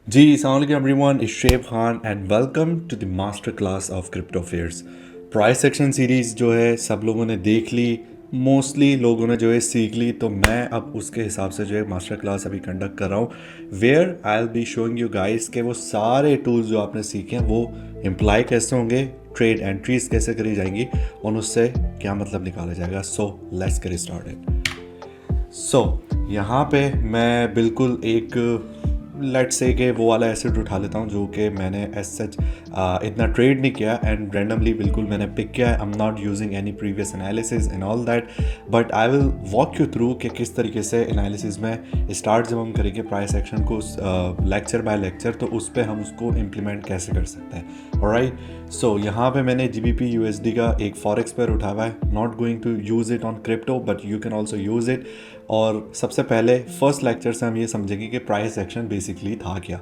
जी अस्सलाम वालेकुम everyone, it's Shoaib Khan and welcome to the master class of crypto fairs. Price action series जो है सब लोगों ने देख ली, मोस्टली लोगों ने जो है सीख ली, तो मैं अब उसके हिसाब से जो है मास्टर क्लास अभी कंडक्ट कर रहा हूँ where I will be showing you guys के वो सारे टूल्स जो आपने सीखे हैं वो इम्प्लाई कैसे होंगे, ट्रेड एंट्रीज कैसे करी जाएंगी और उससे क्या मतलब निकाला जाएगा। So let's get started. यहाँ पे मैं बिल्कुल एक लेट्स से कि वो वाला एसेट उठा लेता हूँ जो कि मैंने एज सच इतना ट्रेड नहीं किया एंड रैंडमली बिल्कुल मैंने पिक किया है। I am not using any previous analysis and all that, but I will walk you through कि किस तरीके से एनालिसिस में स्टार्ट जब हम करेंगे प्राइस एक्शन को लेक्चर बाय लेक्चर, तो उस पर हम उसको इम्प्लीमेंट कैसे कर सकते हैं। ऑलराइट, सो यहाँ पे मैंने GBP USD का एक फॉरेक्स पेयर उठा हुआ है। Not going to use it on crypto but you can also use it. और सबसे पहले फर्स्ट लेक्चर से हम ये समझेंगे कि प्राइस एक्शन बेसिकली था क्या।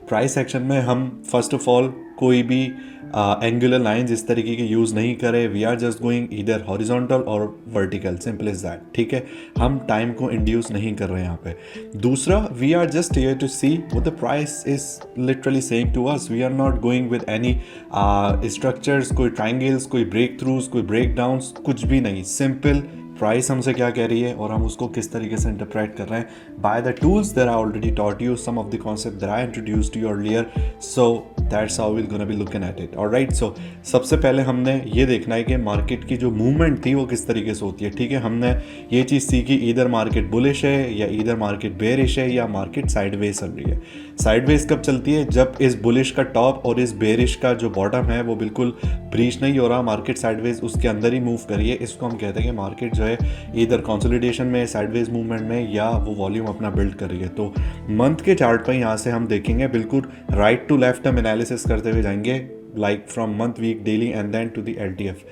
प्राइस एक्शन में हम फर्स्ट ऑफ ऑल कोई भी एंगुलर लाइंस इस तरीके के यूज़ नहीं करें। We are just going either horizontal और वर्टिकल, सिंपल इज दैट। ठीक है, हम टाइम को इंड्यूस नहीं कर रहे हैं यहाँ पे। दूसरा, we are just here to see what the price is literally saying to us. We are not going with any structures, कोई ट्राइंगल्स, कोई ब्रेक थ्रूज, कोई ब्रेक डाउन्स, कुछ भी नहीं। सिंपल प्राइस हमसे क्या कह रही है और हम उसको किस तरीके से इंटरप्रेट कर रहे हैं by the tools that I already taught you, some of the concept that I introduced you earlier. So that's how we gonna be looking at it. Alright, so सबसे पहले हमने ये देखना है कि मार्केट की जो मूवमेंट थी वो किस तरीके से होती है। ठीक है, हमने ये चीज़ सीखी ईदर मार्केट बुलिश है या ईदर मार्केट बेरिश है या मार्केट साइडवेज चल रही है। साइडवेज कब चलती है? जब इस बुलिश का टॉप और इस बेरिश का जो बॉटम है वो बिल्कुल ब्रीच नहीं हो रहा, मार्केट साइडवेज उसके अंदर ही मूव करिए। इसको हम कहते हैं कि मार्केट जो है इधर कंसोलिडेशन में, साइडवेज मूवमेंट में, या वो वॉल्यूम अपना बिल्ड कर रही है। तो मंथ के चार्ट पर यहाँ से हम देखेंगे बिल्कुल राइट टू लेफ्ट हम एनालिसिस करते हुए जाएंगे, like from month, week, daily and then to the LTF।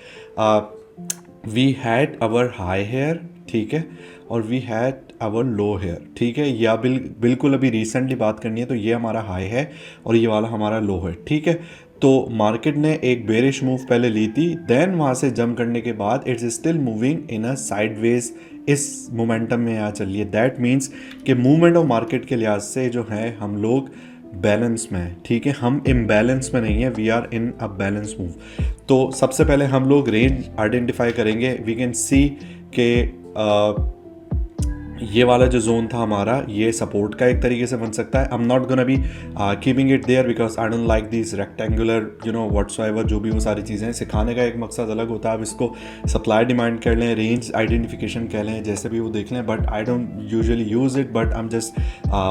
We had our high here, ठीक है, और we had our low here. ठीक है, या बिल्कुल अभी रिसेंटली बात करनी है तो ये हमारा हाई है और ये वाला हमारा लो है। ठीक है, तो मार्केट ने एक बेरिश मूव पहले ली थी, देन वहाँ से जंप करने के बाद it's still moving in a sideways, इस मोमेंटम में यहाँ चलिए। दैट मीन्स कि मूवमेंट ऑफ मार्केट के लिहाज से जो है हम लोग बैलेंस में है। ठीक है, हम इम्बैलेंस में नहीं है, we are in a balance move. तो सबसे पहले हम लोग रेंज आइडेंटिफाई करेंगे। वी कैन सी के ये वाला जो जोन था हमारा, ये सपोर्ट का एक तरीके से बन सकता है। I am not gonna be keeping it there because I don't like this rectangular whatsoever, जो भी वो सारी चीज़ें। सिखाने का एक मकसद अलग होता है। आप इसको सप्लाई डिमांड कर लें, रेंज आइडेंटिफिकेशन कह लें, जैसे भी वो देख लें, but I don't usually use it, but I am just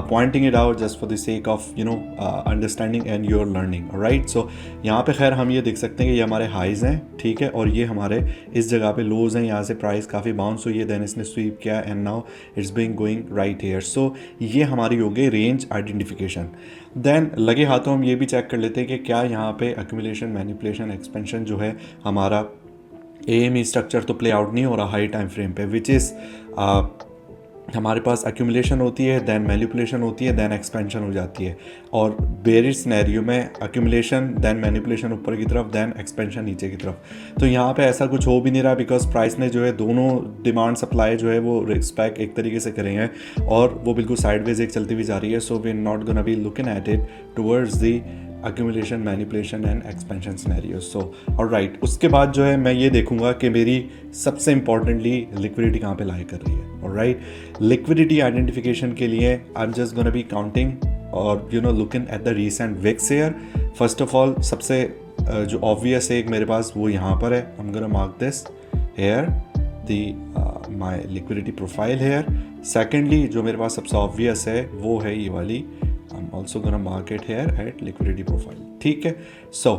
pointing it out just for the sake of understanding and your learning. Right, so यहाँ पे खैर हम ये देख सकते हैं कि ये हमारे हाइज़ हैं, ठीक है, और ये हमारे इस जगह पे लोज हैं। यहाँ से प्राइस काफ़ी बाउंस हुई है, देन इसने स्वीप किया and now it's being going right here. So ये हमारी हो गई रेंज आइडेंटिफिकेशन। देन लगे हाथों हम ये भी चेक कर लेते हैं कि क्या यहाँ पे एक्यूमुलेशन, मैनिपुलेशन, एक्सपेंशन जो है हमारा AME स्ट्रक्चर तो प्ले आउट नहीं हो रहा हाई टाइम फ्रेम पे, विच इज़ हमारे पास एक्यूमुलेशन होती है, देन मैनिपुलेशन होती है, देन एक्सपेंशन हो जाती है। और बेरिश सिनेरियो में एक्यूमुलेशन, देन मैनिपुलेशन ऊपर की तरफ, देन एक्सपेंशन नीचे की तरफ। तो यहाँ पे ऐसा कुछ हो भी नहीं रहा बिकॉज प्राइस ने जो है दोनों डिमांड सप्लाई जो है वो रिस्पेक्ट एक तरीके से करे हैं और वो बिल्कुल साइडवेज एक चलती हुई जा रही है। So we are not gonna be looking at it towards the accumulation, manipulation and expansion scenario. So alright, उसके बाद जो है मैं ये देखूंगा कि मेरी सबसे इंपॉर्टेंटली लिक्विडिटी कहाँ पे लाई कर रही है। ऑलराइट, लिक्विडिटी आइडेंटिफिकेशन के लिए I am just gonna be counting और looking at the recent wicks here. First of all सबसे जो ऑब्वियस है एक मेरे पास वो यहाँ पर है। I am gonna mark this here the my liquidity profile here. Secondly जो मेरे पास सबसे ऑब्वियस है वो है ये वाली, I'm also gonna mark it here at liquidity profile. ठीक है, so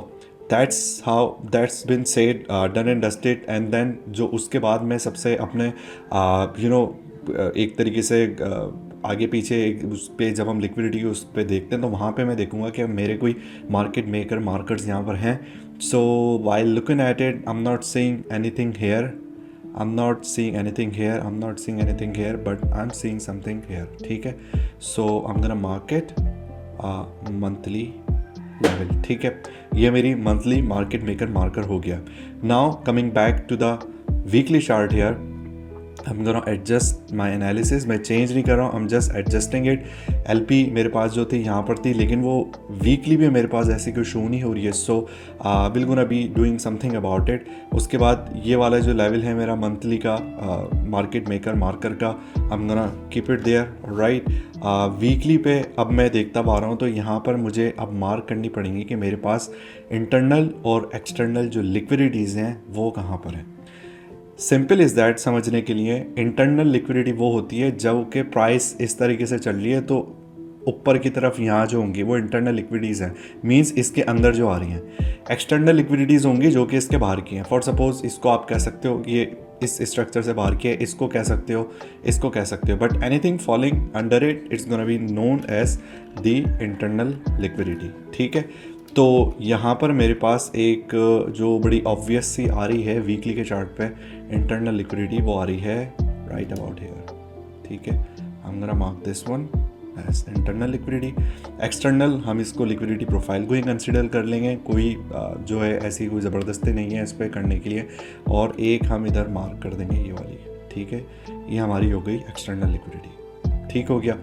that's how that's been said, done and dusted. And then जो उसके बाद मैं सबसे अपने एक तरीके से आगे पीछे उस पे जब हम लिक्विडिटी उस पे देखते हैं तो वहाँ पे मैं देखूंगा कि मेरे कोई मार्केट मेकर मार्कर्स यहाँ पर हैं। सो while looking at it, I'm not seeing anything here. I'm not seeing anything here. I'm not seeing anything here, but I'm seeing something here. ठीक है, so I'm gonna mark it monthly level. ठीक है, ये मेरी monthly market maker marker हो गया। Now coming back to the weekly chart here, I'm gonna adjust my analysis. मैं change नहीं कर रहा हूँ, I'm just adjusting it. LP मेरे पास जो थी यहाँ पर थी, लेकिन वो वीकली भी मेरे पास ऐसी कोई शो नहीं हो रही है. So will gonna be doing something about it. उसके बाद ये वाला जो लेवल है मेरा मंथली का मार्केट मेकर मार्कर का, I'm gonna keep it there, right. Weekly पे अब मैं देखता आ रहा हूँ, तो यहाँ पर मुझे अब मार्क करनी पड़ेंगी कि मेरे पास इंटरनल और एक्सटर्नल जो लिक्विडिटीज़ हैं वो कहाँ पर हैं. सिंपल इज़ दैट समझने के लिए. इंटरनल लिक्विडिटी वो होती है जब के प्राइस इस तरीके से चल रही है, तो ऊपर की तरफ यहाँ जो होंगी वो इंटरनल लिक्विडिटीज़ हैं, मींस इसके अंदर जो आ रही हैं. एक्सटर्नल लिक्विडिटीज़ होंगी जो कि इसके बाहर की हैं. फॉर सपोज इसको आप कह सकते हो ये इस स्ट्रक्चर से बाहर की है, इसको कह सकते हो, इसको कह सकते हो, but anything following under it it's gonna be known as the internal liquidity. ठीक है. तो यहाँ पर मेरे पास एक जो बड़ी ऑब्वियस सी आ रही है वीकली के चार्ट पे इंटरनल लिक्विडिटी, वो आ रही है राइट अबाउट हियर. ठीक है. I am gonna mark this one as internal liquidity. External हम इसको लिक्विडिटी प्रोफाइल को ही कंसिडर कर लेंगे, कोई जो है ऐसी कोई ज़बरदस्ती नहीं है इस पर करने के लिए. और एक हम इधर मार्क कर देंगे ये वाली. ठीक है. ये हमारी हो गई एक्सटर्नल लिक्विडिटी. ठीक हो गया.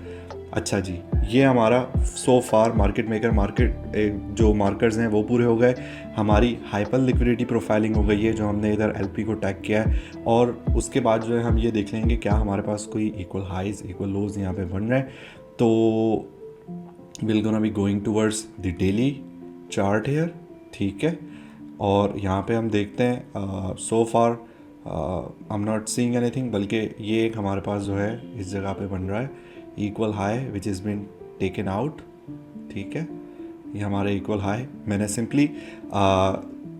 अच्छा जी, ये हमारा सो फार मार्केट मेकर मार्केट जो मार्कर्स हैं वो पूरे हो गए. हमारी हाइपर लिक्विडिटी प्रोफाइलिंग हो गई है जो हमने इधर एलपी को टैग किया है. और उसके बाद जो है हम ये देख लेंगे क्या हमारे पास कोई इक्वल हाइज इक्वल लोज यहाँ पे बन रहे हैं. तो will gonna be going towards the daily chart here. ठीक है. और यहाँ पे हम देखते हैं so far I am not seeing anything, बल्कि ये एक हमारे पास जो है इस जगह पे बन रहा है equal high which is been taken out. ठीक है. ये हमारा इक्वल हाई. मैंने सिंपली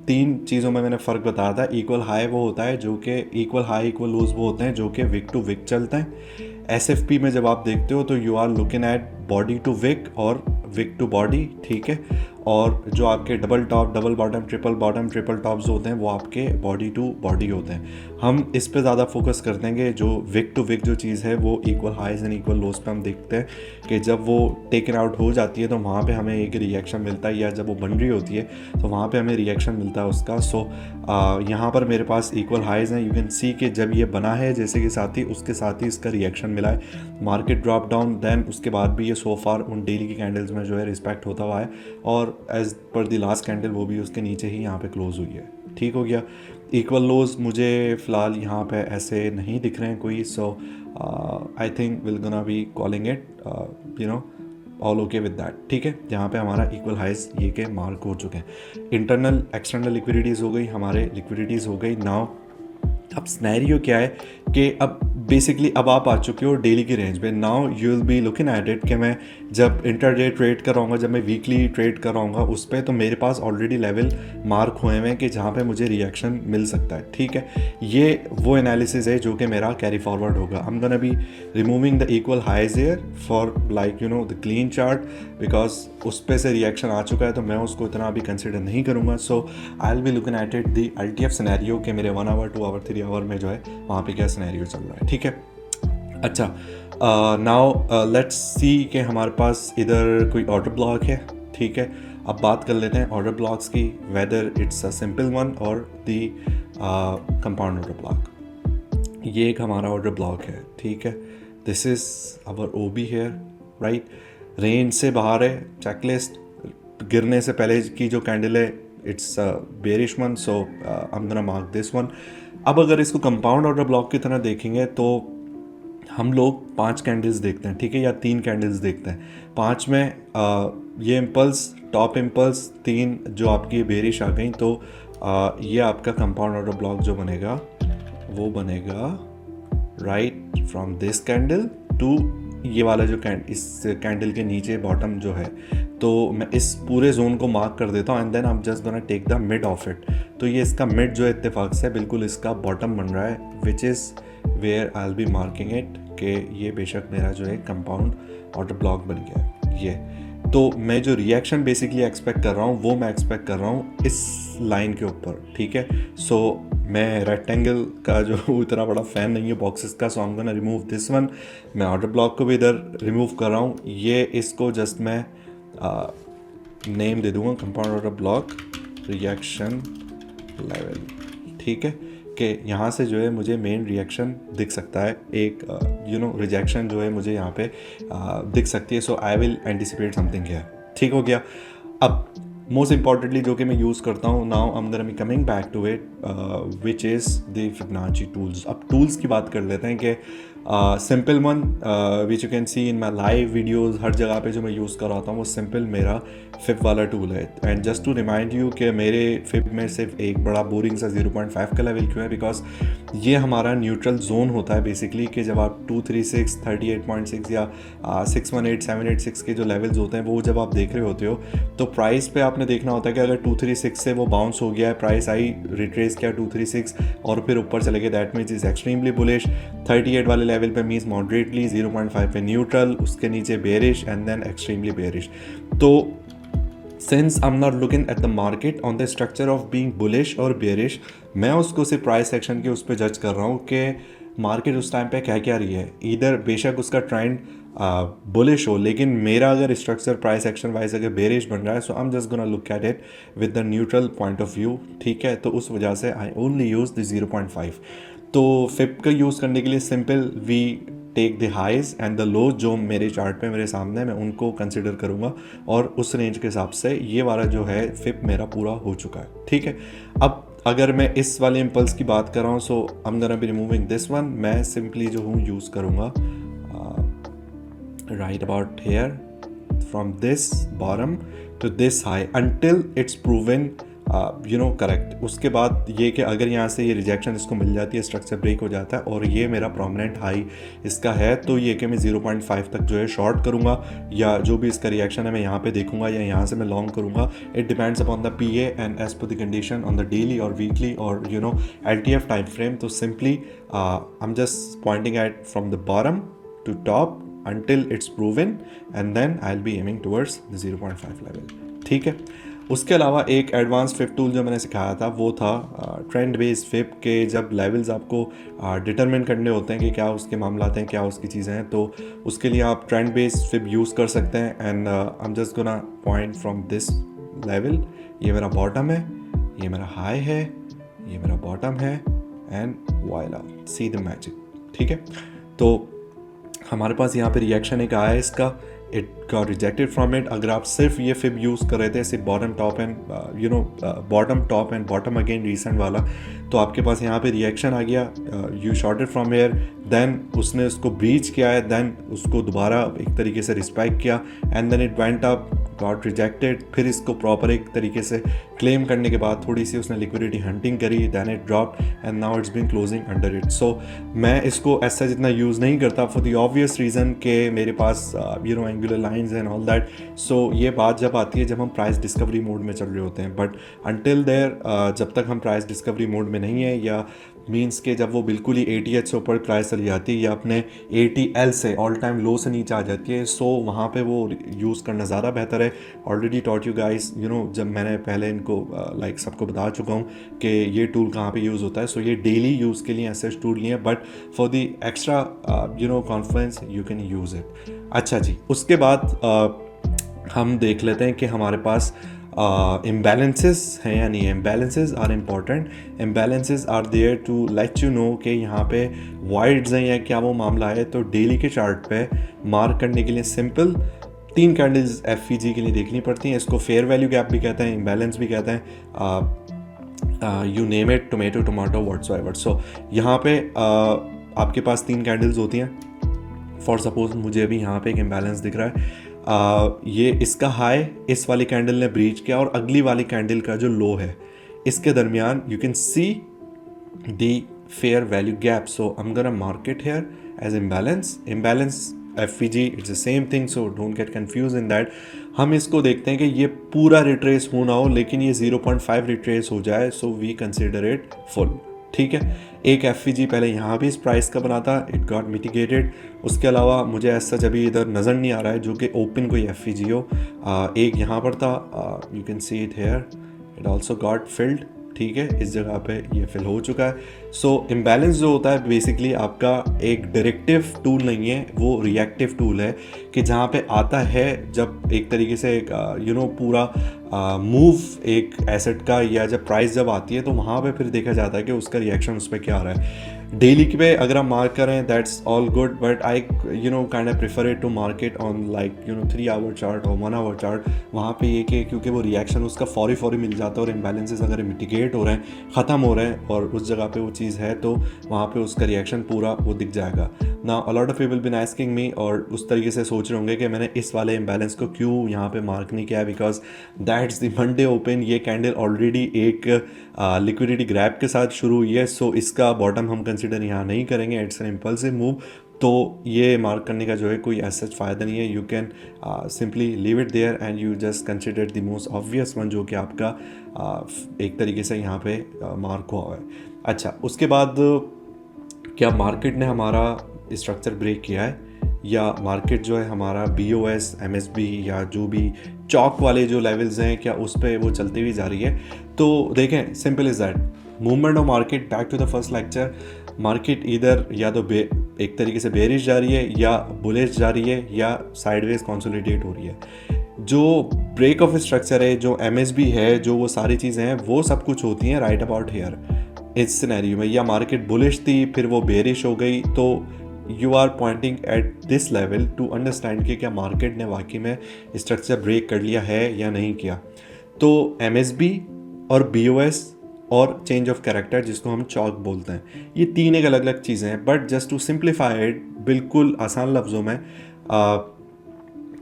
3 चीज़ों में मैंने फ़र्क बताया था. इक्वल हाई वो होता है जो कि इक्वल हाई इक्वल लूज वो होते हैं जो कि विक टू विक चलते हैं. SFP में जब आप देखते हो तो you are looking at body to wick और विक टू बॉडी. ठीक है. और जो आपके double top double bottom triple tops होते हैं वो आपके बॉडी टू बॉडी होते हैं. हम इस पे ज़्यादा फोकस कर देंगे. जो विक टू विक जो चीज़ है वो इक्वल हाइज एंड इक्वल लोज पे हम देखते हैं कि जब वो टेकन आउट हो जाती है तो वहाँ पे हमें एक रिएक्शन मिलता है, या जब वो बन रही होती है तो वहाँ पे हमें रिएक्शन मिलता है उसका. सो यहाँ पर मेरे पास इक्वल हाइज हैं. यू कैन सी कि जब ये बना है जैसे कि साथ ही उसके साथ ही इसका रिएक्शन मिला है. मार्केट ड्रॉप डाउन, देन उसके बाद भी ये सो फार उन डेली की कैंडल्स में जो है रिस्पेक्ट होता हुआ है. और एज पर दी लास्ट कैंडल वो भी उसके नीचे ही यहाँ पे क्लोज हुई है. ठीक हो गया. इक्वल लोज मुझे फ़िलहाल यहाँ पे ऐसे नहीं दिख रहे हैं कोई. So I think will gonna be calling it you know all okay with that. ठीक है. यहाँ पे हमारा इक्वल हाइज ये के मार्क हो चुके हैं. इंटरनल एक्सटर्नल लिक्विडिटीज़ हो गई, हमारे लिक्विडिटीज़ हो गई. नाउ अब स्नैरियो क्या है कि अब बेसिकली अब आप आ चुके हो डेली की रेंज में. Now you will be looking at it कि मैं जब इंटरडे ट्रेड कराऊंगा, जब मैं वीकली ट्रेड कराऊंगा उस पर, तो मेरे पास ऑलरेडी लेवल मार्क हुए हैं कि जहाँ पे मुझे रिएक्शन मिल सकता है. ठीक है. ये वो एनालिसिस है जो कि मेरा कैरी फॉरवर्ड होगा. I am gonna be removing the equal highs here for like you know the clean chart, because उस पर से रिएक्शन आ चुका है तो मैं उसको इतना अभी कंसिडर नहीं करूँगा. So I will be looking at it the LTF scenario कि मेरे 1 आवर 2 आवर 3 आवर में जो है वहाँ पे क्या सिनेरियो चल रहा है. ठीक है. अच्छा, नाउ लेट्स सी कि हमारे पास इधर कोई ऑर्डर ब्लॉक है. ठीक है. अब बात कर लेते हैं ऑर्डर ब्लॉक्स की, whether it's a simple one और दी कंपाउंड ऑर्डर ब्लॉक. ये एक हमारा ऑर्डर ब्लॉक है. ठीक है. This is our OB here, right. रेंज से बाहर है. चेकलिस्ट गिरने से पहले की जो कैंडल है it's bearish one. So I am gonna mark this one. अब अगर इसको कंपाउंड ऑर्डर ब्लॉक की तरह देखेंगे तो हम लोग 5 कैंडल्स देखते हैं. ठीक है. या 3 कैंडल्स देखते हैं. 5 में ये इम्पल्स टॉप इम्पल्स, 3 जो आपकी बेरिश आ गई, तो ये आपका कंपाउंड ऑर्डर ब्लॉक जो बनेगा वो बनेगा right from this candle to ये वाला जो इस कैंडल के नीचे बॉटम जो है. तो मैं इस पूरे जोन को मार्क कर देता हूँ and then I am just gonna take the mid of it. तो ये इसका मिड जो है इत्तेफाक से बिल्कुल इसका बॉटम बन रहा है, which is where I will be marking it कि ये बेशक मेरा जो है कंपाउंड ऑर्डर ब्लॉक बन गया है ये. तो मैं जो रिएक्शन बेसिकली एक्सपेक्ट कर रहा हूँ वो मैं एक्सपेक्ट कर रहा हूँ इस लाइन के ऊपर. ठीक है. सो मैं रेक्टेंगल का जो इतना बड़ा फ़ैन नहीं है बॉक्सेस का. So I am gonna remove this one. मैं ऑर्डर ब्लॉक को भी इधर रिमूव कर रहा हूँ. ये इसको जस्ट मैं नेम दे दूँगा compound order block reaction level. ठीक है. कि यहाँ से जो है मुझे मेन रिएक्शन दिख सकता है, एक रिजेक्शन जो है मुझे यहाँ पे दिख सकती है. So I will anticipate something here. ठीक हो गया. अब मोस्ट इंपॉर्टेंटली जो कि मैं यूज़ करता हूँ, now I am gonna be coming back to it, which is the Fibonacci tools. अब टूल्स की बात कर लेते हैं कि simple one which you can see in my live videos, हर जगह पे जो मैं यूज़ कर रहा हूँ वो सिंपल मेरा फिब वाला टूल है. And just to remind you कि मेरे फिब में सिर्फ एक बड़ा बोरिंग सा 0.5 का लेवल क्यों है, बिकॉज ये हमारा न्यूट्रल जोन होता है बेसिकली, कि जब आप 236, 38.6 या 618, 786 के जो लेवल्स होते हैं वो जब आप देख रहे होते हो, तो प्राइस पे आपने देखना होता है कि अगर 236 से वो बाउंस हो गया है, प्राइस आई रिट्रेस किया 236 और फिर ऊपर चले गए, that means is extremely bullish. 38 वाले लेवल पे मीन्स मॉडरेटली, 0.5 पे न्यूट्रल, उसके नीचे bearish and then extremely bearish. तो since I'm not looking at the market on the structure of being bullish or bearish, मैं उसको सिर्फ प्राइस सेक्शन के उस पर जज कर रहा हूँ कि मार्केट उस टाइम पे क्या क्या रही है. इधर बेशक उसका ट्रेंड बुलिश हो, लेकिन मेरा अगर स्ट्रक्चर प्राइस एक्शन वाइज अगर बेरिश बन रहा है, so I am just gonna look at it with the neutral point of view. ठीक है, तो उस वजह से आई ओनली यूज़ द 0.5. तो फिप का यूज़ करने के लिए simple we take the highs and the low जो मेरे चार्ट पे मेरे सामने, मैं उनको कंसिडर करूँगा और उस रेंज के हिसाब से ये वाला जो है फिप मेरा पूरा हो चुका है. ठीक है. अब अगर मैं इस वाले इम्पल्स की बात कर रहा हूँ, so I am gonna be removing this one. मैं सिंपली जो हूँ यूज़ करूँगा right about here, from this bottom to this high until it's proven correct. उसके बाद ये कि अगर यहाँ से ये रिजेक्शन इसको मिल जाती है, स्ट्रक्चर ब्रेक हो जाता है और ये मेरा प्रोमिनेंट हाई इसका है, तो ये कि मैं 0.5 तक जो है शॉर्ट करूँगा, या जो भी इसका रिएक्शन है मैं यहाँ पे देखूँगा, या यहाँ से मैं लॉन्ग करूँगा. It depends upon the P A and as per the condition on the daily और वीकली और LTF टाइम फ्रेम. तो simply I am just pointing at from the bottom to top until it's proven and then I'll be aiming towards the 0.5 level. ठीक है. उसके अलावा एक advance फिप tool जो मैंने सिखाया था वो था ट्रेंड बेस्ड फिप के. जब लेवल्स आपको डिटरमिन करने होते हैं कि क्या उसके मामलात हैं, क्या उसकी चीज़ें हैं, तो उसके लिए आप ट्रेंड बेस्ड फिप यूज़ कर सकते हैं. And I am just gonna point from this level. ये मेरा बॉटम है, ये मेरा हाई है, ये मेरा बॉटम है and Viola see the magic. ठीक है. तो हमारे पास यहाँ पे रिएक्शन एक आया है इसका, it got rejected from it. अगर आप सिर्फ ये फिब यूज़ कर रहे थे, सिर्फ bottom top and bottom top and bottom again recent वाला, तो आपके पास यहाँ पे रिएक्शन आ गया, you shorted from here, then उसने उसको ब्रीच किया है, देन उसको दोबारा एक तरीके से रिस्पेक्ट किया and then it went up, got rejected. फिर इसको प्रॉपर एक तरीके से क्लेम करने के बाद थोड़ी सी उसने लिक्विडिटी हंटिंग करी, then it drop and now it's been closing under it. So मैं इसको ऐसा जितना यूज़ नहीं करता फॉर द ऑब्वियस रीज़न कि मेरे पास angular lines and all that. So ये बात जब आती है जब हम प्राइस डिस्कवरी मोड में चल रहे होते हैं, बट अंटिल देयर जब तक हम प्राइस डिस्कवरी मोड में नहीं है, या मीन्स के जब वो बिल्कुल ही 80H से ऊपर प्राइस चली जाती है या अपने 80L से ऑल टाइम लो से नीचे आ जाती है, सो वहाँ पे वो यूज़ करना ज़्यादा बेहतर है. ऑलरेडी टॉट यू गाइस, जब मैंने पहले इनको लाइक सबको बता चुका हूँ कि ये टूल कहाँ पे यूज़ होता है. सो ये डेली यूज़ के लिए ऐसे टूल नहीं है, but for the extra conference you can use it. अच्छा जी, उसके बाद हम देख लेते हैं कि हमारे पास imbalances हैं या नहीं है. imbalances are important. imbalances are there to let you know कि यहाँ पे voids हैं या क्या वो मामला है. तो डेली के चार्ट पे मार्क करने के लिए सिंपल 3 कैंडल्स FVG के लिए देखनी पड़ती हैं. इसको फेयर वैल्यू गैप भी कहते हैं, imbalance भी कहते हैं, you name it, tomato whatsoever. So यहाँ पे आपके पास 3 कैंडल्स होती हैं. फॉर सपोज मुझे अभी यहाँ पे एक इम्बैलेंस दिख रहा है. ये इसका हाई इस वाली कैंडल ने ब्रीच किया और अगली वाली कैंडल का जो लो है इसके दरमियान you can see the fair value gap. So I am gonna mark it here as imbalance FVG, it's the same thing, so don't get confuse in that. हम इसको देखते हैं कि ये पूरा रिट्रेस होना हो लेकिन ये 0.5 रिट्रेस हो जाए, so we consider it full. ठीक है. एक FVG पहले यहाँ भी इस प्राइस का बना था, इट गॉट मिटिगेटेड. उसके अलावा मुझे ऐसा जब इधर नज़र नहीं आ रहा है जो कि ओपन कोई FVG हो. एक यहाँ पर था, you can see it here, it also got field. ठीक है, इस जगह पे ये फिल हो चुका है। सो इम्बैलेंस जो होता है बेसिकली आपका एक डायरेक्टिव टूल नहीं है, वो रिएक्टिव टूल है कि जहाँ पे आता है जब एक तरीके से पूरा मूव एक एसेट का या जब प्राइस जब आती है तो वहाँ पे फिर देखा जाता है कि उसका रिएक्शन उस पर क्या आ रहा है। डेली पे अगर आप मार्क करें that's all good, but I kind of prefer it to market on like 3 hour chart और 1 आवर चार्ट। वहाँ पे ये कि क्योंकि वो रिएक्शन उसका फौरी मिल जाता है और इम्बैलेंसेस अगर मिटिगेट हो रहे हैं, ख़त्म हो रहे हैं और उस जगह पे वो चीज़ है तो वहाँ पे उसका रिएक्शन पूरा वो दिख जाएगा ना। A lot of people been asking me और उस तरीके से सोच रहे होंगे कि मैंने इस वाले इम्बैलेंस को क्यों यहाँ पे मार्क नहीं किया है, because that's the Monday open. ये कैंडल ऑलरेडी एक लिक्विडिटी ग्रैब के साथ शुरू हुई है, सो इसका बॉटम हम कंसिडर यहाँ नहीं करेंगे, इट्स एन इम्पल्सिव मूव। तो ये मार्क करने का जो है कोई ऐसा फ़ायदा नहीं है। You can simply leave it there and you just consider the most obvious one जो कि आपका एक तरीके से यहाँ पे मार्क हुआ है। अच्छा, उसके बाद क्या मार्केट ने हमारा स्ट्रक्चर ब्रेक किया है या मार्केट जो है हमारा BOS MSB या जो भी चौक वाले जो लेवल्स हैं क्या उस पर वो चलती हुई जा रही है? तो देखें, simple is that movement of market, back to the first lecture, market इधर या तो एक तरीके से बेरिश जा रही है या बुलिश जा रही है या साइडवेज कंसोलिडेट हो रही है। जो ब्रेक ऑफ स्ट्रक्चर है, जो MSB है, जो वो सारी चीज़ें हैं वो सब कुछ होती हैं राइट अबाउट हेयर इस सिनेरियो में। या मार्केट बुलिश थी फिर वो बेरिश हो गई, तो you are pointing at this level to understand कि क्या मार्केट ने वाकई में स्ट्रक्चर ब्रेक कर लिया है या नहीं किया। तो MSB और BOS और चेंज ऑफ कैरेक्टर जिसको हम चौक बोलते हैं, ये 3 एक अलग अलग चीज़ें हैं। But just to simplify it, बिल्कुल आसान लफ्ज़ों में,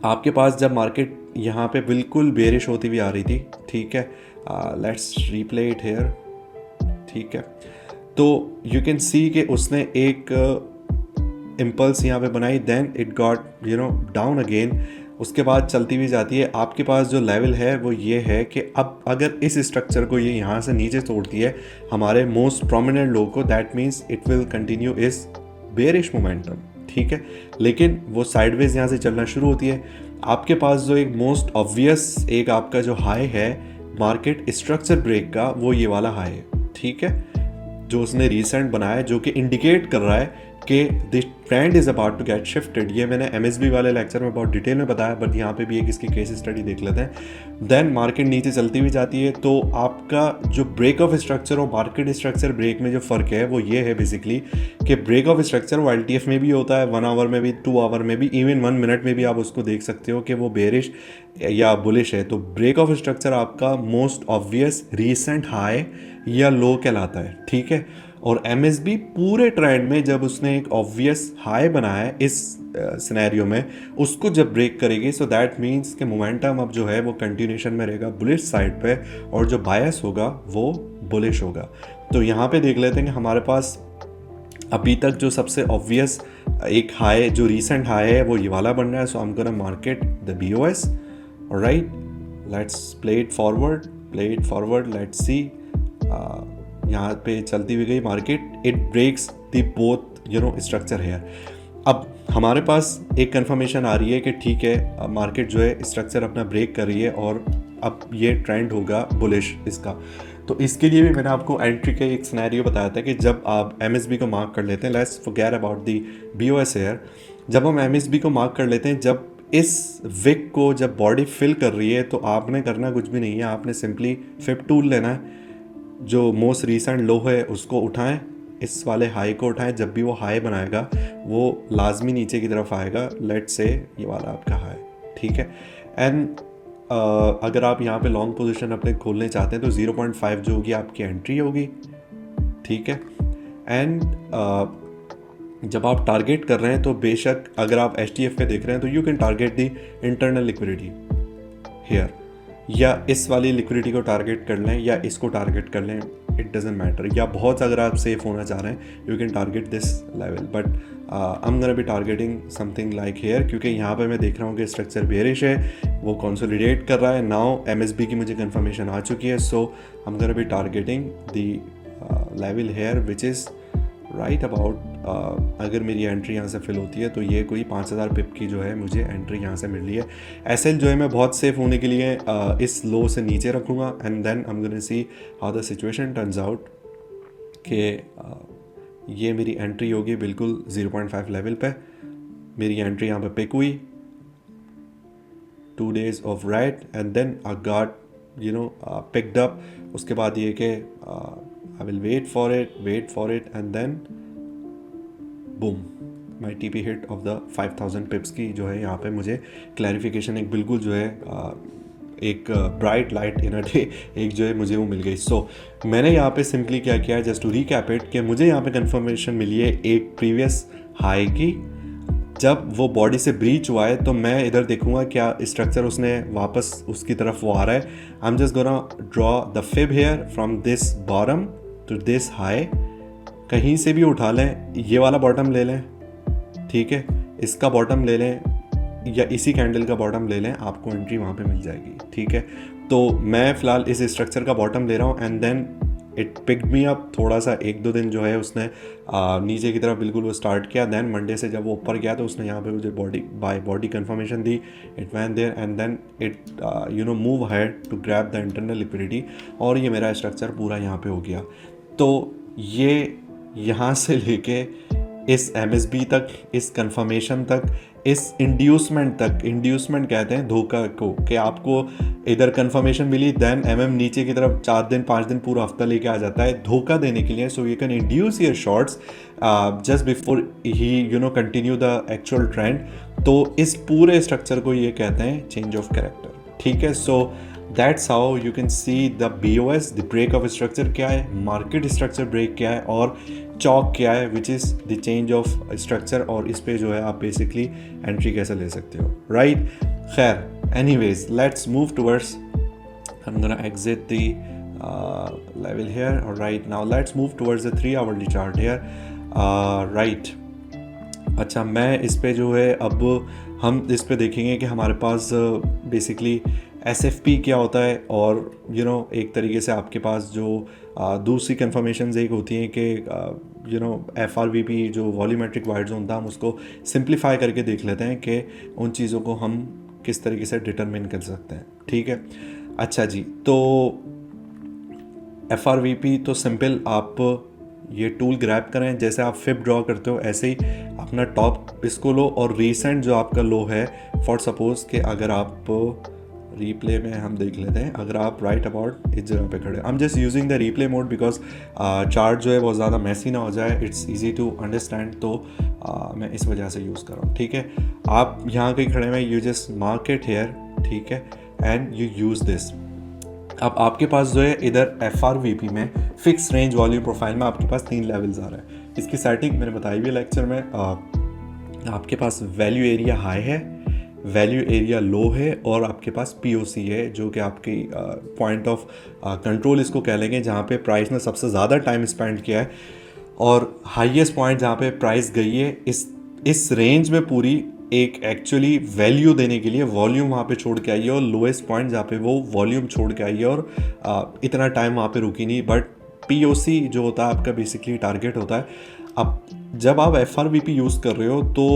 आपके पास जब मार्केट यहाँ पे बिल्कुल बेरिश होती हुई आ रही थी, ठीक है, लेट्स रीप्ले इट हेयर, ठीक है, तो यू कैन सी कि उसने एक इम्पल्स यहाँ पे बनाई, then it got down again, उसके बाद चलती हुई जाती है। आपके पास जो लेवल है वो ये है कि अब अगर इस स्ट्रक्चर को ये यहाँ से नीचे तोड़ती है हमारे मोस्ट प्रोमिनेंट लो को, that means it will continue इस बेरिश मोमेंटम, ठीक है। लेकिन वो साइडवेज यहाँ से चलना शुरू होती है। आपके पास जो एक मोस्ट ऑब्वियस एक आपका जो हाई है मार्केट स्ट्रक्चर ब्रेक का, वो ये वाला हाई है, ठीक है, जो उसने रिसेंट बनाया, जो कि इंडिकेट कर रहा है कि this trend is about to get shifted. ये मैंने MSB वाले लेक्चर में बहुत डिटेल में बताया, बट यहाँ पे भी एक इसकी केस स्टडी देख लेते हैं। देन मार्केट नीचे चलती हुई जाती है, तो आपका जो ब्रेक ऑफ स्ट्रक्चर और मार्केट स्ट्रक्चर ब्रेक में जो फ़र्क है वो ये है बेसिकली कि ब्रेक ऑफ स्ट्रक्चर वो LTF में भी होता है, 1 आवर में भी, 2 आवर में भी, इवन 1 मिनट में भी आप उसको देख सकते हो कि वो बेरिश या बुलिश है। तो ब्रेक ऑफ स्ट्रक्चर आपका मोस्ट ऑब्वियस रीसेंट हाई या लो कहलाता है, ठीक है। और MSB पूरे ट्रेंड में जब उसने एक ऑब्वियस हाई बनाया है इस सिनेरियो में, उसको जब ब्रेक करेगी, सो दैट मीन्स कि मोमेंटम अब जो है वो कंटिन्यूशन में रहेगा बुलिश साइड पे, और जो बायस होगा वो बुलिश होगा। तो यहाँ पे देख लेते हैं कि हमारे पास अभी तक जो सबसे ऑब्वियस एक हाई, जो रीसेंट हाई है, वो ये वाला बन रहा है। So I am gonna mark it the BOS, alright, let's play it forward, let's see. यहाँ पे चलती हुई गई market, it breaks the both structure here. अब हमारे पास एक कंफर्मेशन आ रही है कि ठीक है, मार्केट जो है स्ट्रक्चर अपना ब्रेक कर रही है और अब ये ट्रेंड होगा बुलिश इसका। तो इसके लिए भी मैंने आपको एंट्री का एक सिनेरियो बताया था कि जब आप MSB को मार्क कर लेते हैं, let's forget about the BOS here, जब हम MSB को मार्क कर लेते हैं, जब इस विक को जब बॉडी फिल कर रही है, तो आपने करना कुछ भी नहीं है, आपने सिंपली फिप टूल लेना है, जो मोस्ट रीसेंट लो है उसको उठाएं, इस वाले हाई को उठाएं, जब भी वो हाई बनाएगा वो लाजमी नीचे की तरफ आएगा, लेट्स से ये वाला आपका हाई, ठीक है। एंड अगर आप यहाँ पे लॉन्ग पोजीशन अपने खोलने चाहते हैं तो 0.5 जो होगी आपकी एंट्री होगी, ठीक है। एंड जब आप टारगेट कर रहे हैं तो बेशक अगर आप HTF पे देख रहे हैं तो you can target the internal liquidity here, या इस वाली लिक्विडिटी को टारगेट कर लें या इसको टारगेट कर लें, इट डजेंट मैटर। या बहुत अगर आप सेफ होना चाह रहे हैं you can target this level, but I am gonna be targeting something like here, क्योंकि यहाँ पे मैं देख रहा हूँ कि स्ट्रक्चर बेरिश है, वो कंसोलिडेट कर रहा है। नाउ MSB की मुझे कंफर्मेशन आ चुकी है, so I am gonna be targeting the level here which is right about अगर मेरी एंट्री यहाँ से फिल होती है तो ये कोई 5000 पिप की जो है मुझे एंट्री यहाँ से मिल रही है। एसएल जो है मैं बहुत सेफ होने के लिए इस लो से नीचे रखूँगा and then I am gonna see how the situation turns out कि ये मेरी एंट्री होगी बिल्कुल 0.5 लेवल पे। मेरी एंट्री यहाँ पे पिक हुई, 2 days of ride and then I got picked up। उसके बाद ये कि I will wait for it and then boom my TP hit of the 5000 pips की जो है यहाँ पे मुझे क्लैरिफिकेशन एक बिल्कुल जो है एक bright light in a day एक जो है मुझे वो मिल गई। सो मैंने यहाँ पे सिंपली क्या किया है, जस्ट टू रिकैप इट, कि मुझे यहाँ पे कंफर्मेशन मिली है एक प्रीवियस हाई की। जब वो बॉडी से ब्रीच हुआ है तो मैं इधर देखूंगा क्या स्ट्रक्चर उसने वापस उसकी तरफ वो आ रहा है। I am just gonna draw the fib here from this bottom to this high. कहीं से भी उठा लें, ये वाला बॉटम ले लें, ठीक है, इसका बॉटम ले लें या इसी कैंडल का बॉटम ले लें, आपको एंट्री वहाँ पे मिल जाएगी, ठीक है। तो मैं फ़िलहाल इस स्ट्रक्चर का बॉटम ले रहा हूँ and then it picked me up. थोड़ा सा 1-2 दिन जो है उसने नीचे की तरफ बिल्कुल वो स्टार्ट किया। देन मंडे से जब वो ऊपर गया तो उसने यहाँ पे मुझे बॉडी कंफर्मेशन दी। It went there and then it move head to grab the internal liquidity और ये मेरा स्ट्रक्चर पूरा यहाँ पे हो गया। तो ये यहाँ से लेके इस MSB तक, इस कंफर्मेशन तक, इस इंड्यूसमेंट तक, इंड्यूसमेंट कहते हैं धोखा को, कि आपको इधर कंफर्मेशन मिली देन नीचे की तरफ 4 दिन 5 दिन पूरा हफ्ता लेके आ जाता है धोखा देने के लिए। So you can induce your shorts just before he continue the actual trend. तो इस पूरे स्ट्रक्चर को ये कहते हैं चेंज ऑफ कैरेक्टर, ठीक है। So that's how you can see the BOS, the break of structure क्या है, मार्केट स्ट्रक्चर ब्रेक क्या है और चॉक क्या है, which is the change of structure. और इस पे जो है आप बेसिकली एंट्री कैसे ले सकते हो, राइट। खैर anyways let's move towards, I am gonna exit the level here। Alright, now let's move towards the 3 hourly chart here। Right, अच्छा, मैं इस पे जो है अब हम इस पे देखेंगे कि हमारे पास बेसिकली SFP क्या होता है और एक तरीके से आपके पास जो दूसरी कन्फर्मेशंस एक होती हैं कि FRVP जो वॉल्यूमेट्रिक वाइड जोन था, हम उसको सिंप्लीफाई करके देख लेते हैं कि उन चीज़ों को हम किस तरीके से डिटरमिन कर सकते हैं, ठीक है। अच्छा जी, तो FRVP तो सिंपल, आप ये टूल ग्रैब करें, जैसे आप फिब ड्रॉ करते हो ऐसे ही अपना टॉप इसको लो और रीसेंट जो आपका लो है, फॉर सपोज कि अगर आप रीप्ले में हम देख लेते हैं, अगर आप राइट अबाउट इस जगह पे खड़े, आई am just using the replay mode because chart जो है बहुत ज़्यादा मैसी ना हो जाए, इट्स इजी टू अंडरस्टैंड, तो मैं इस वजह से यूज़ कर रहा हूँ, ठीक है। आप यहाँ कहीं खड़े में, you just mark it here, ठीक है, एंड यू यूज़ दिस। अब आपके पास जो है इधर FRVP में फिक्स रेंज वॉल्यूम प्रोफाइल में आपके पास 3 लेवल्स आ रहा है। इसकी सेटिंग मैंने बताई हुई है लेक्चर में। आपके पास वैल्यू एरिया हाई है, वैल्यू एरिया लो है और आपके पास POC है जो कि आपकी पॉइंट ऑफ कंट्रोल इसको कह लेंगे, जहाँ पे प्राइस ने सबसे ज़्यादा टाइम स्पेंड किया है और हाईएस्ट पॉइंट जहाँ पे प्राइस गई है इस रेंज में पूरी एक एक्चुअली वैल्यू देने के लिए वॉल्यूम वहाँ पे छोड़ के आई है और लोएस्ट पॉइंट जहाँ पे वो वॉल्यूम छोड़ के आई है और इतना टाइम वहाँ पे रुकी नहीं। बट POC जो होता है आपका बेसिकली टारगेट होता है। अब जब आप FRVP यूज़ कर रहे हो तो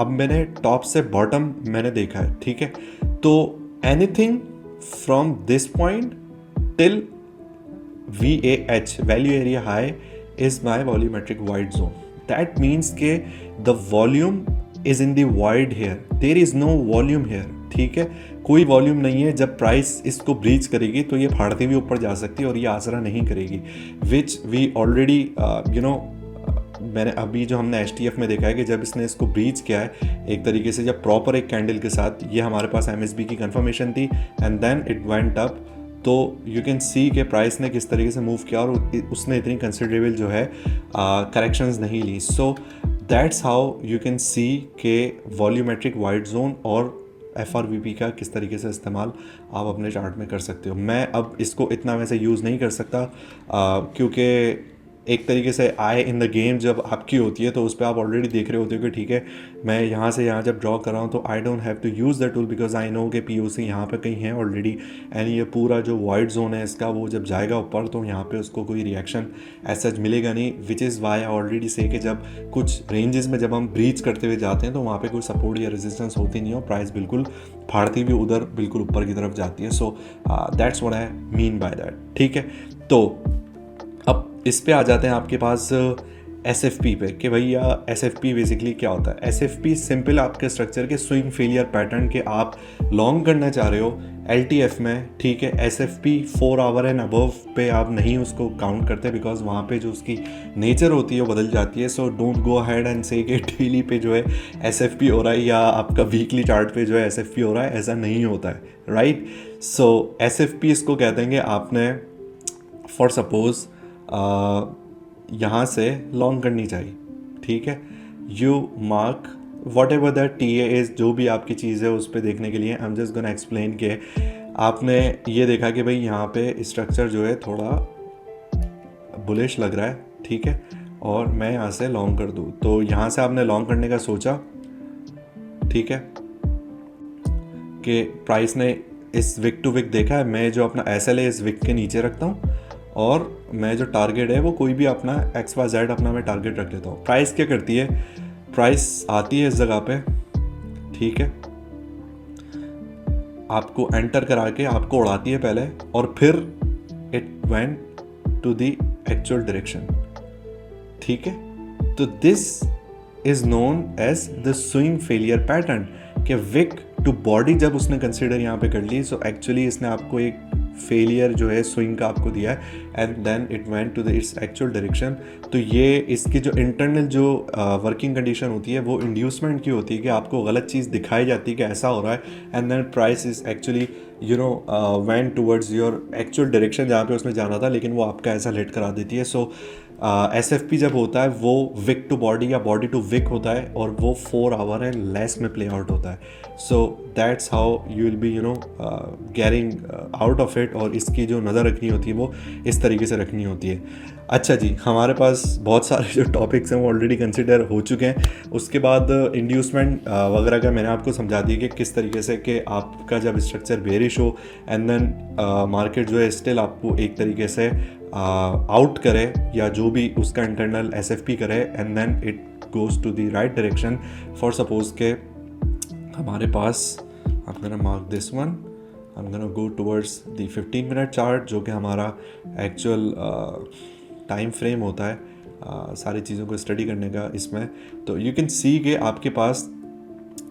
अब मैंने टॉप से बॉटम मैंने देखा है, ठीक है। तो anything from this point till VAH, value area high, is my volumetric wide zone. That means के the volume is in the wide here, there is no volume here, ठीक है, कोई वॉल्यूम नहीं है। जब प्राइस इसको ब्रीच करेगी तो ये फाड़ते हुए ऊपर जा सकती है और ये आसरा नहीं करेगी, विच वी ऑलरेडी मैंने अभी जो हमने HTF में देखा है कि जब इसने इसको ब्रीच किया है एक तरीके से, जब प्रॉपर एक कैंडल के साथ, ये हमारे पास MSB की कंफर्मेशन थी and then it went up, तो यू कैन सी कि प्राइस ने किस तरीके से मूव किया और उसने इतनी कंसिडरेबल जो है करेक्शंस नहीं ली। So that's how you can see के वॉल्यूमेट्रिक वाइड जोन और FRVP का किस तरीके से इस्तेमाल आप अपने चार्ट में कर सकते हो। मैं अब इसको इतना वैसे यूज़ नहीं कर सकता क्योंकि एक तरीके से आई इन द गेम जब आपकी होती है तो उस पर आप ऑलरेडी देख रहे होते हो कि ठीक है मैं यहाँ से यहाँ जब ड्रॉ कर रहा हूँ तो I don't have to use the tool because I know कि पी ओ सी यहाँ पर कहीं है ऑलरेडी, एंड ये पूरा जो वाइड जोन है इसका वो जब जाएगा ऊपर तो यहाँ पे उसको कोई रिएक्शन ऐसा मिलेगा नहीं, विच इज़ वाई ऑलरेडी से कि जब कुछ रेंजेस में जब हम ब्रीच करते हुए जाते हैं तो वहाँ पे कोई सपोर्ट या रेजिस्टेंस होती नहीं है और प्राइस बिल्कुल फाड़ती भी उधर बिल्कुल ऊपर की तरफ जाती है। So that's what I mean by that. ठीक है, तो अब इस पे आ जाते हैं आपके पास एस एफ पी पे कि भैया एस एफ पी बेसिकली क्या होता है। एस एफ पी सिंपल आपके स्ट्रक्चर के स्विंग फेलियर पैटर्न के आप लॉन्ग करना चाह रहे हो एल टी एफ में, ठीक है। S F P 4 our and above पे आप नहीं उसको काउंट करते बिकॉज वहाँ पे जो उसकी नेचर होती है वो बदल जाती है। So don't go ahead and से कि डेली पे जो है एस एफ पी हो रहा है या आपका वीकली चार्ट पे जो है एस एफ पी हो रहा है, ऐसा नहीं होता है, राइट। सो एस एफ पी इसको कहते हैं कि आपने फॉर सपोज यहाँ से लॉन्ग करनी चाहिए, ठीक है। You mark what ever that T A is, जो भी आपकी चीज़ है उस पर देखने के लिए I am just gonna explain के आपने ये देखा कि भाई यहाँ पे स्ट्रक्चर जो है थोड़ा बुलिश लग रहा है, ठीक है, और मैं यहाँ से लॉन्ग कर दूँ तो यहाँ से आपने लॉन्ग करने का सोचा, ठीक है, कि प्राइस ने इस विक टू विक देखा है, मैं जो अपना एस एल है इस विक के नीचे रखता हूँ और मैं जो टारगेट है वो कोई भी अपना एक्स वाई जेड अपना मैं टारगेट रख लेता हूँ। प्राइस क्या करती है, प्राइस आती है इस जगह पे, ठीक है, आपको एंटर करा के आपको उड़ाती है पहले और फिर it went to the actual direction, ठीक है। तो this is known as the swing failure pattern कि विक टू बॉडी जब उसने कंसिडर यहाँ पे कर ली, सो एक्चुअली इसने आपको एक फेलियर जो है स्विंग का आपको दिया है and then it went to the it's actual direction. तो ये इसकी जो इंटरनल जो वर्किंग कंडीशन होती है वो इंड्यूसमेंट की होती है कि आपको गलत चीज़ दिखाई जाती है कि ऐसा हो रहा है and then price is actually you know went towards your actual direction जहाँ पे उसने जाना था, लेकिन वो आपका ऐसा लेट करा देती है। सो एस एफ पी जब होता है वो विक टू बॉडी या बॉडी टू विक होता है और वो 4 आवर एंड लेस में प्ले आउट होता है। So that's how you will be you know getting out of it, और इसकी जो नज़र रखनी होती है वो इस तरीके से रखनी होती है। अच्छा जी, हमारे पास बहुत सारे जो टॉपिक्स हैं वो ऑलरेडी कंसिडर हो चुके हैं। उसके बाद इंड्यूसमेंट वगैरह का मैंने आपको समझा दिया कि किस तरीके से कि आपका जब स्ट्रक्चर बेरिश हो एंड देन मार्केट जो है स्टिल आपको एक तरीके से आउट करे या जो भी उसका इंटरनल एस एफ पी करे and then it goes to the right direction. For suppose के हमारे पास I am gonna mark this one, I am gonna go towards the 15 minute chart जो कि हमारा एक्चुअल टाइम फ्रेम होता है सारी चीज़ों को स्टडी करने का इसमें। तो यू कैन सी कि आपके पास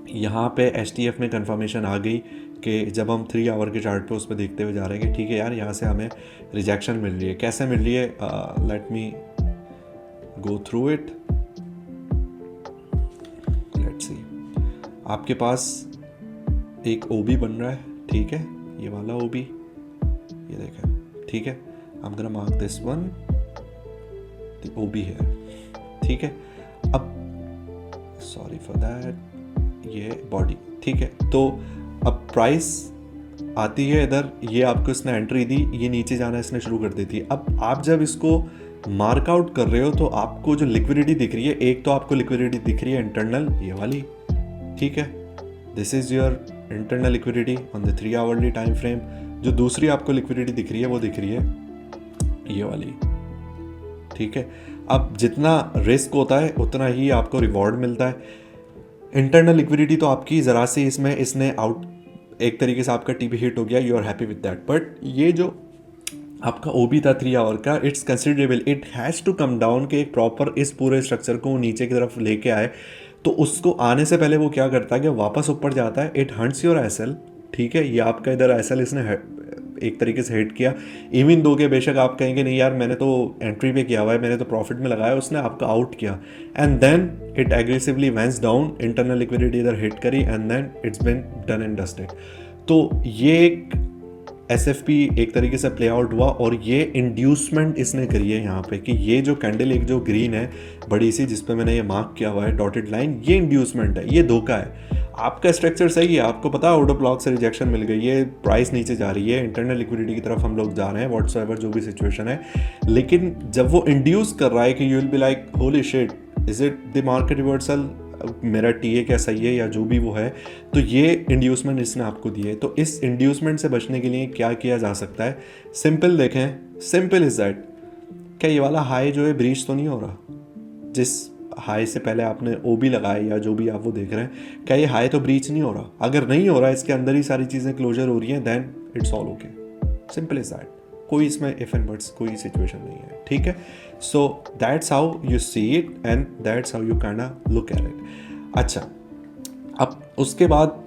यहाँ पे एच टी एफ में कंफर्मेशन आ गई कि जब हम 3 आवर के चार्ट पे उस पर देखते हुए जा रहे हैं कि ठीक है यार यहाँ से हमें रिजेक्शन मिल रही है। कैसे मिल रही है, let me go through it, let's see. आपके पास एक ओ बी बन रहा है, ठीक है, ये वाला ओ बी, ये देखें, ठीक है। I am gonna mark this one, the O B है, ठीक है। अब सॉरी फॉर दैट, ये बॉडी, ठीक है। तो अब प्राइस आती है इधर, ये आपको इसने एंट्री दी, ये नीचे जाना इसने शुरू कर देती है। अब आप जब इसको मार्क आउट कर रहे हो तो आपको जो लिक्विडिटी दिख रही है, एक तो आपको लिक्विडिटी दिख रही है इंटरनल ये वाली, ठीक है, this is your internal liquidity on the 3 hourly time frame. जो दूसरी आपको लिक्विडिटी दिख रही है वो दिख रही है ये वाली, ठीक है। अब जितना रिस्क होता है उतना ही आपको रिवॉर्ड मिलता है। इंटरनल लिक्विडिटी तो आपकी ज़रा सी इसमें इसने आउट एक तरीके से आपका टीपी हिट हो गया, you are happy with that. But ये जो आपका ओ बी था 3 आवर का, it's considerable, it has to come down के एक प्रॉपर इस पूरे स्ट्रक्चर को नीचे की तरफ लेके आए। तो उसको आने से पहले वो क्या करता है कि वापस ऊपर जाता है, it hunts your S L, ठीक है। ये आपका इधर एस एल इसने एक तरीके से हिट किया, इवन दो के बेशक आप कहेंगे नहीं यार मैंने तो एंट्री पे किया हुआ है, मैंने तो प्रॉफिट में लगाया, उसने आपका आउट किया and then it aggressively went down, internal liquidity इधर हिट करी and then it's been done and dusted. तो ये एक एस एफ पी एक तरीके से प्ले आउट हुआ और ये इंड्यूसमेंट इसने करी है यहाँ पे कि ये जो कैंडल एक जो ग्रीन है बड़ी सी जिस पे मैंने ये मार्क किया हुआ है डॉटेड लाइन, ये इंड्यूसमेंट है, ये धोखा है। आपका स्ट्रक्चर सही है, आपको पता है ऑर्डर ब्लॉक से रिजेक्शन मिल गई है, प्राइस नीचे जा रही है, इंटरनल लिक्विडिटी की तरफ हम लोग जा रहे हैं, व्हाट्सएवर जो भी सिचुएशन है, लेकिन जब वो इंड्यूस कर रहा है कि you will be like holy shit, is it the market reversal, मेरा टीए क्या सही है या जो भी वो है, तो ये इंड्यूसमेंट इसने आपको दी है। तो इस इंड्यूसमेंट से बचने के लिए क्या किया जा सकता है? सिंपल देखें, सिंपल इज दैट, क्या ये वाला हाई जो है ब्रीच तो नहीं हो रहा? जिस हाई से पहले आपने ओबी लगाए या जो भी आप वो देख रहे हैं, क्या ये हाई तो ब्रीच नहीं हो रहा? अगर नहीं हो रहा, इसके अंदर ही सारी चीज़ें क्लोजर हो रही हैं, then it's all okay, simple is that. कोई इसमें इफ एंड बट्स कोई सिचुएशन नहीं है, ठीक है। So that's how you see it and that's how you kinda look at it. अच्छा, अब उसके बाद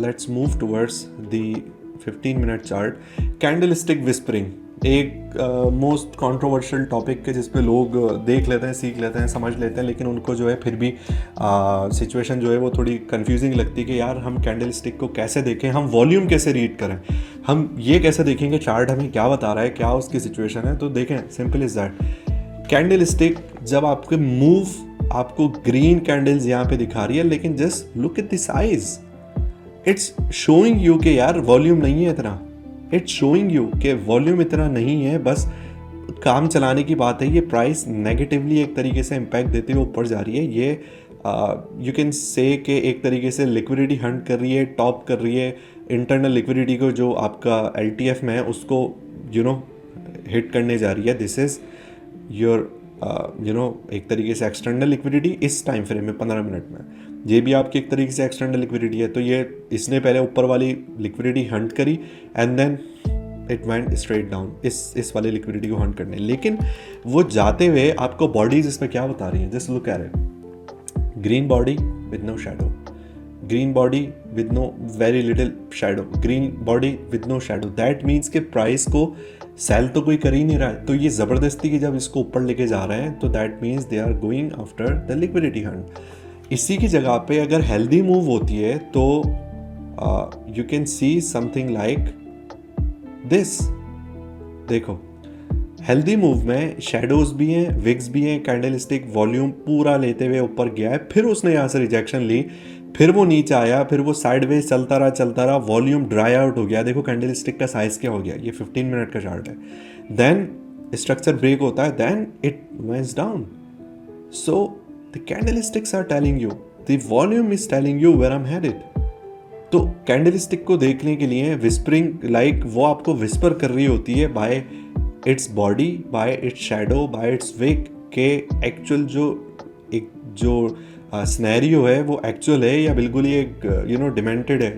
let's move towards the 15 minute chart. Candlestick whispering एक मोस्ट कंट्रोवर्शियल टॉपिक है, जिस पे लोग देख लेते हैं, सीख लेते हैं, समझ लेते हैं, लेकिन उनको जो है फिर भी सिचुएशन जो है वो थोड़ी कंफ्यूजिंग लगती है कि यार हम कैंडलस्टिक को कैसे देखें, हम वॉल्यूम कैसे रीड करें, हम ये कैसे देखेंगे चार्ट हमें क्या बता रहा है, क्या उसकी सिचुएशन है। तो देखें, सिंपल इज दैट, कैंडलस्टिक जब आपके मूव आपको ग्रीन कैंडल्स यहाँ पे दिखा रही है, लेकिन just look at the size, it's showing you कि यार वॉल्यूम नहीं है इतना, इट्स शोइंग यू कि वॉल्यूम इतना नहीं है, बस काम चलाने की बात है। ये प्राइस नेगेटिवली एक तरीके से इम्पैक्ट देते हुए ऊपर जा रही है। ये यू कैन से कि एक तरीके से लिक्विडिटी हंट कर रही है, टॉप कर रही है, इंटरनल लिक्विडिटी को जो आपका LTF में है उसको हिट करने जा रही है। दिस इज़ योर एक तरीके से एक्सटर्नल लिक्विडिटी इस टाइम फ्रेम में 15 मिनट में, ये भी आपकी एक तरीके से एक्सटर्नल लिक्विडिटी है। तो ये इसने पहले ऊपर वाली लिक्विडिटी हंट करी and then it went straight down इस वाले लिक्विडिटी को हंट करने, लेकिन वो जाते हुए आपको बॉडीज इस पर क्या बता रही हैं? Just look at it, green body with no shadow, green body with no very little shadow, green body with no shadow. That means कि प्राइस को सेल तो कोई कर ही नहीं रहा है, तो ये ज़बरदस्ती की जब इसको ऊपर लेके जा रहे हैं, तो that means they are going after the liquidity hunt. इसी की जगह पे अगर हेल्दी मूव होती है तो you can see something like this. देखो, हेल्दी मूव में शेडोज भी हैं, विग्स भी हैं, कैंडलस्टिक वॉल्यूम पूरा लेते हुए ऊपर गया है, फिर उसने यहाँ से रिजेक्शन ली, फिर वो नीचे आया, फिर वो साइडवेज चलता रहा, वॉल्यूम ड्राई आउट हो गया। देखो कैंडलस्टिक का साइज क्या हो गया, ये 15 मिनट का चार्ट है। देन स्ट्रक्चर ब्रेक होता है, then it went down. So the candlesticks are telling you, the volume is telling you where I am headed. तो कैंडलस्टिक को देखने के लिए विस्परिंग लाइक वो आपको विस्पर कर रही होती है by its body, by its shadow, by its wick, के एक्चुअल जो स्नैरियो है वो एक्चुअल है या बिल्कुल ही एक डिमेंटेड है,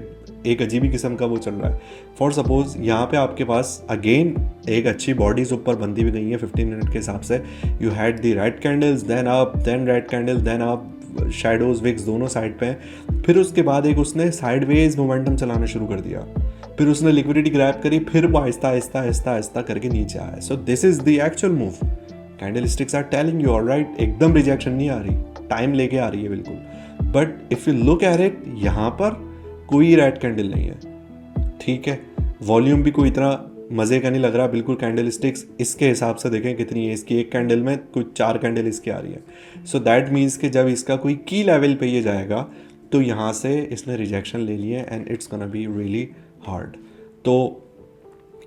एक अजीबी किस्म का वो चल रहा है। फॉर सपोज यहाँ पे आपके पास अगेन एक अच्छी बॉडीज ऊपर बंधी हुई गई है 15 मिनट के हिसाब से। You had the red candles, then up, then red candle, then up, shadows wicks दोनों साइड पे हैं। फिर उसके बाद एक उसने साइडवेज मोमेंटम चलाना शुरू कर दिया, फिर उसने लिक्विडिटी ग्रैब करी, फिर वो आहिस्ता आहिस्ता आहिस्ता आहिस्ता करके नीचे आया। So this is the actual move. Candlesticks are telling you alright, एकदम रिजेक्शन नहीं आ रही, टाइम लेके आ रही है बिल्कुल। But if you look at it, यहाँ पर कोई रेड कैंडल नहीं है, ठीक है। वॉल्यूम भी कोई इतना मज़े का नहीं लग रहा बिल्कुल। कैंडलस्टिक्स इसके हिसाब से देखें कितनी है, इसकी एक कैंडल में कुछ 4 कैंडल इसकी आ रही है। सो दैट मीन्स कि जब इसका कोई की लेवल पे ये जाएगा तो यहाँ से इसने रिजेक्शन ले लिया and it's gonna be really hard. तो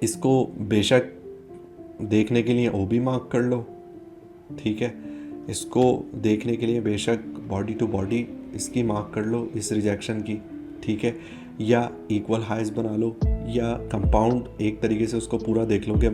इसको बेशक देखने के लिए ओबी मार्क कर लो, ठीक है। इसको देखने के लिए बेशक बॉडी टू बॉडी इसकी मार्क कर लो इस रिजेक्शन की, ठीक है, या इक्वल हाइज बना लो या कंपाउंड एक तरीके से उसको पूरा देख लो कि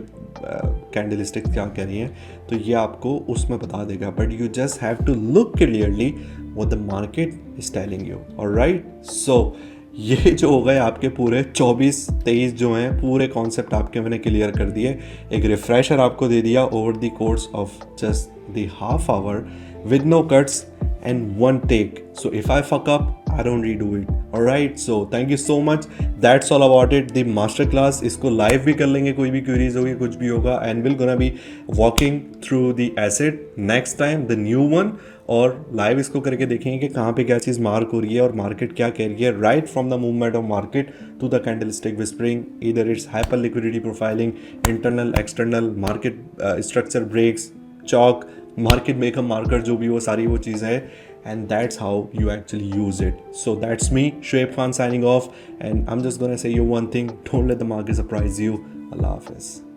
कैंडलस्टिक क्या कह रही हैं, तो ये आपको उसमें बता देगा। But you just have to look clearly what the market is telling you, alright. So ये जो हो गए आपके पूरे 24-23 जो हैं पूरे कॉन्सेप्ट आपके मैंने क्लियर कर दिए, एक रिफ्रेशर आपको दे दिया over the course of just the half hour with no cuts and one take. So if I fuck up, I don't redo it. Alright, so thank you so much. That's all about it. The master class इसको live भी कर लेंगे, कोई भी queries होगी, कुछ भी होगा, and we're gonna be walking through the asset next time, the new one, और live इसको करके देखेंगे कि कहाँ पे क्या चीज़ मार्क हो रही है और मार्केट क्या कह रही है, right from the movement of market to the candlestick whispering, either it's hyper liquidity profiling, internal, external, market structure breaks, chalk, market makeup marker, जो भी वो सारी वो चीज़ है, and that's how you actually use it. So that's me, Shoaib Khan, signing off, and I'm just gonna say you one thing: don't let the market surprise you. Allah Hafiz.